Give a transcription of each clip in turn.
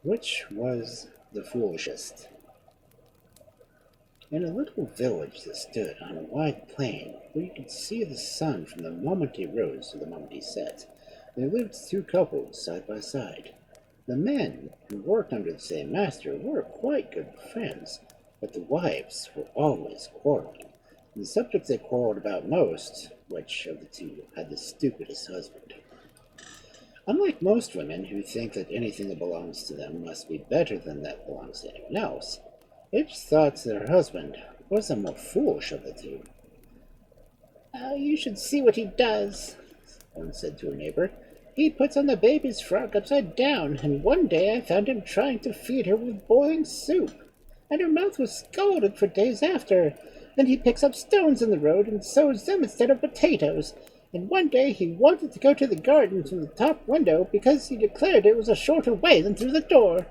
Which was the foolishest? In a little village that stood on a wide plain, where you could see the sun from the moment he rose to the moment he set, there lived two couples side by side. The men, who worked under the same master, were quite good friends, but the wives were always quarreling. And the subject they quarreled about most, which of the two had the stupidest husband. Unlike most women who think that anything that belongs to them must be better than that belongs to anyone else, each thought their husband was the more foolish of the two. You should see what he does, one said to her neighbor. He puts on the baby's frock upside down, and one day I found him trying to feed her with boiling soup, and her mouth was scalded for days after. Then he picks up stones in the road and sows them instead of potatoes. And one day he wanted to go to the garden from the top window because he declared it was a shorter way than through the door.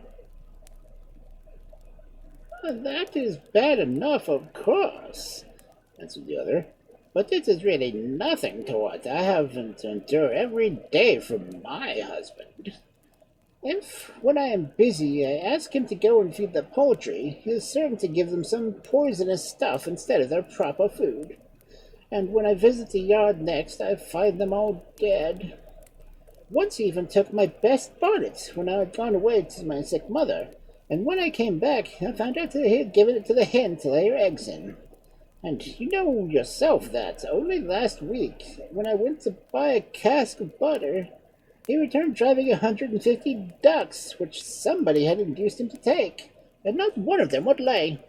That is bad enough, of course, answered the other. But this is really nothing to what I have to endure every day from my husband. If, when I am busy, I ask him to go and feed the poultry, he is certain to give them some poisonous stuff instead of their proper food. And when I visit the yard next, I find them all dead. Once he even took my best bonnet when I had gone away to my sick mother, and when I came back, I found out that he had given it to the hen to lay her eggs in. And you know yourself that, only last week, when I went to buy a cask of butter, he returned driving 150 ducks, which somebody had induced him to take, and not one of them would lay.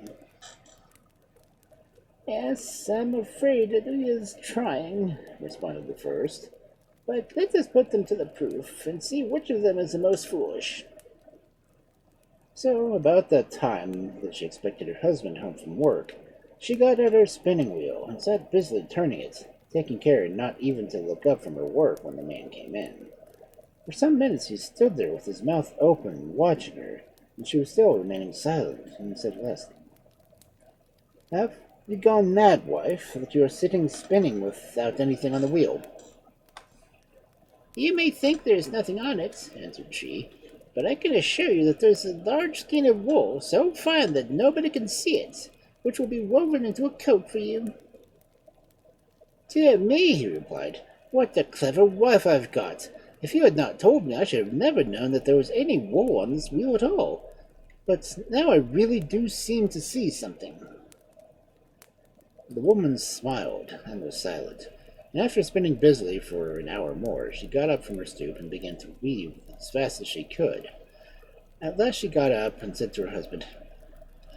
Yes, I'm afraid that he is trying, responded the first. But let us put them to the proof, and see which of them is the most foolish. So, about that time that she expected her husband home from work, she got out her spinning wheel and sat busily turning it, taking care not even to look up from her work when the man came in. For some minutes he stood there with his mouth open, watching her, and she was still remaining silent, and said less. Have you gone mad, wife, that you are sitting spinning without anything on the wheel? You may think there is nothing on it, answered she, but I can assure you that there's a large skein of wool, so fine that nobody can see it, which will be woven into a coat for you. Dear me, he replied, what a clever wife I've got! If you had not told me, I should have never known that there was any wool on this wheel at all. But now I really do seem to see something. The woman smiled and was silent, and after spinning busily for an hour more, she got up from her stoop and began to weave as fast as she could. At last she got up and said to her husband,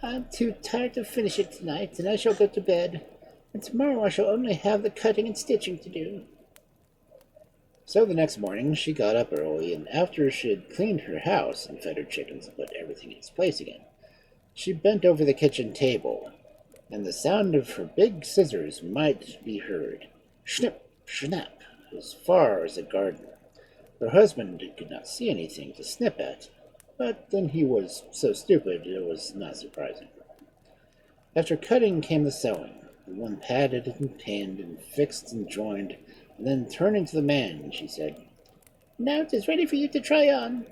I'm too tired to finish it tonight, and I shall go to bed, and tomorrow I shall only have the cutting and stitching to do. So the next morning she got up early, and after she had cleaned her house and fed her chickens and put everything in its place again, she bent over the kitchen table, and the sound of her big scissors might be heard, snip, snap, as far as the garden. Her husband could not see anything to snip at, but then he was so stupid it was not surprising. After cutting came the sewing. The one padded and pinned and fixed and joined, and then turning to the man, she said, Now it is ready for you to try on.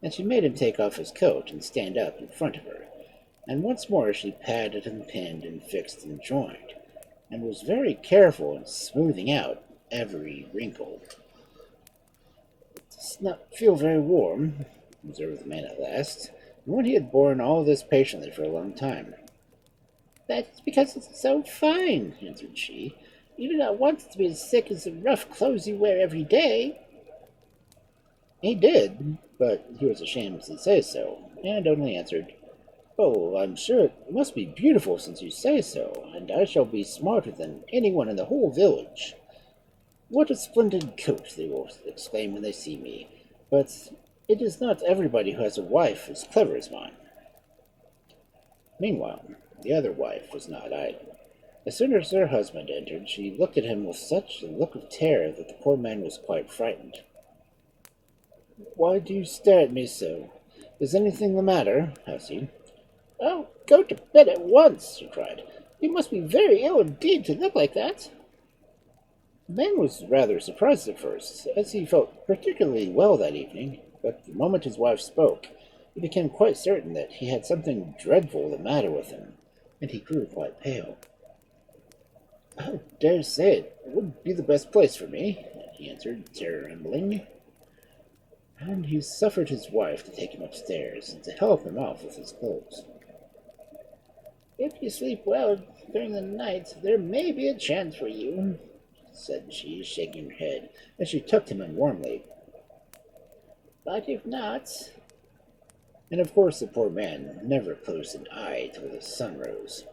And she made him take off his coat and stand up in front of her, and once more she padded and pinned and fixed and joined, and was very careful in smoothing out every wrinkle. It does not feel very warm, observed the man at last, and when he had borne all this patiently for a long time. That is because it's so fine, answered she. You do not want it to be as thick as the rough clothes you wear every day. He did, but he was ashamed to say so, and only answered, Oh, I'm sure it must be beautiful since you say so, and I shall be smarter than anyone in the whole village. What a splendid coat, they will exclaim when they see me, but it is not everybody who has a wife as clever as mine. Meanwhile, the other wife was not idle. As soon as her husband entered, she looked at him with such a look of terror that the poor man was quite frightened. Why do you stare at me so? Is anything the matter? asked he. Oh, go to bed at once, she cried. You must be very ill indeed to look like that. The man was rather surprised at first, as he felt particularly well that evening, but the moment his wife spoke, He became quite certain that he had something dreadful the matter with him, and he grew quite pale. "I dare say it would be the best place for me," he answered, trembling. And he suffered his wife to take him upstairs and to help him off with his clothes. "If you sleep well during the night, there may be a chance for you," said she, shaking her head, as she tucked him in warmly. "But if not—" And of course the poor man never closed an eye till the sun rose.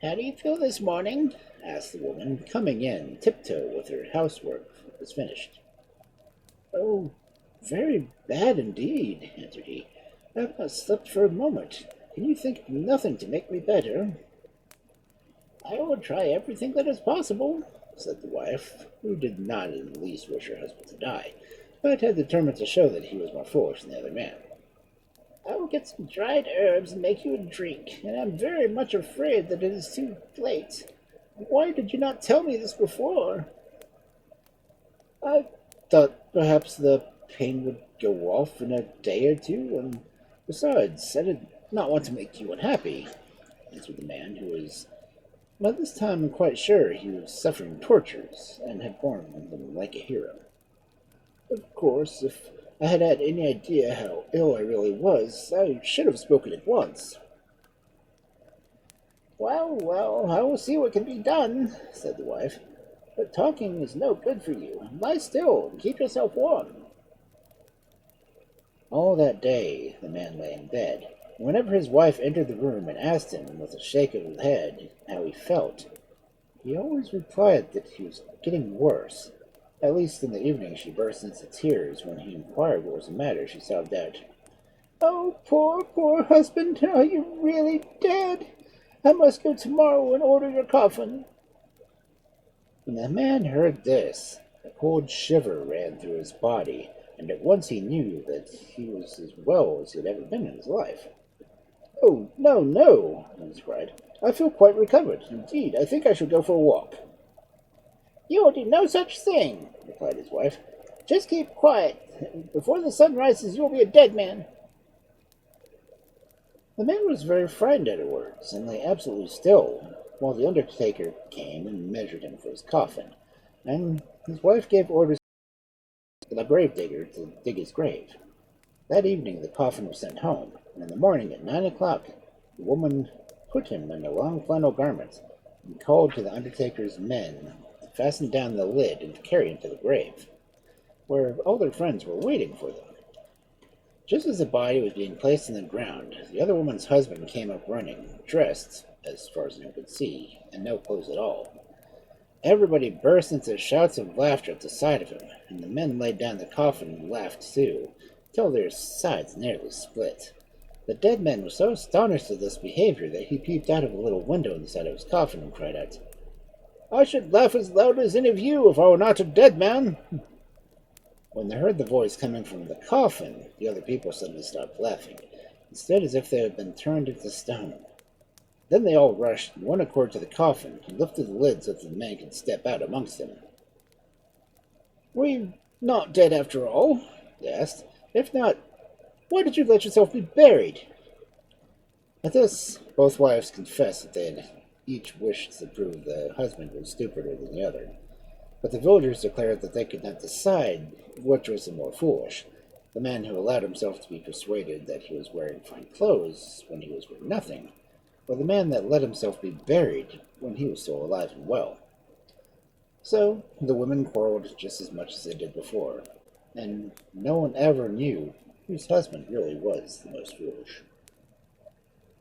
"How do you feel this morning?" asked the woman, coming in tiptoe with her housework was finished. "Oh, very bad indeed," answered he. "I have not slept for a moment. Can you think of nothing to make me better?" "I will try everything that is possible," said the wife, who did not in the least wish her husband to die, but had determined to show that he was more foolish than the other man. "I will get some dried herbs and make you a drink, and I am very much afraid that it is too late. Why did you not tell me this before?" "I thought perhaps the pain would go off in a day or two, and besides, I did not want to make you unhappy," answered the man, who was by this time quite sure he was suffering tortures, and had borne them like a hero. "Of course, if I had had any idea how ill I really was, I should have spoken at once." "Well, well, I will see what can be done," said the wife. "But talking is no good for you. Lie still and keep yourself warm." All that day the man lay in bed. Whenever his wife entered the room and asked him, with a shake of the head, how he felt, he always replied that he was getting worse. At least in the evening she burst into tears. When he inquired what was the matter, she sobbed out, "Oh, poor, poor husband, are you really dead? I must go tomorrow and order your coffin." When the man heard this, a cold shiver ran through his body, and at once he knew that he was as well as he had ever been in his life. "Oh, no, no," he cried. "I feel quite recovered. Indeed, I think I shall go for a walk." "You will do no such thing," replied his wife. "Just keep quiet, and before the sun rises you will be a dead man." The man was very frightened at her words, and lay absolutely still, while the undertaker came and measured him for his coffin, and his wife gave orders to the gravedigger to dig his grave. That evening the coffin was sent home, and in the morning at 9 o'clock the woman put him in a long flannel garment, and called to the undertaker's men to fasten down the lid and to carry him to the grave, where all their friends were waiting for them. Just as the body was being placed in the ground, the other woman's husband came up running, dressed, as far as anyone could see, and no clothes at all. Everybody burst into shouts of laughter at the sight of him, and the men laid down the coffin and laughed too, till their sides nearly split. The dead man was so astonished at this behavior that he peeped out of a little window in the side of his coffin and cried out, "I should laugh as loud as any of you if I were not a dead man." When they heard the voice coming from the coffin, the other people suddenly stopped laughing, and stood as if they had been turned into stone. Then they all rushed in one accord to the coffin, and lifted the lid so that the man could step out amongst them. "Were you not dead after all?" they asked. "If not, why did you let yourself be buried?" At this, both wives confessed that they had each wished to prove the husband was stupider than the other. But the villagers declared that they could not decide which was the more foolish, the man who allowed himself to be persuaded that he was wearing fine clothes when he was wearing nothing, or the man that let himself be buried when he was still alive and well. So the women quarreled just as much as they did before, and no one ever knew whose husband really was the most foolish.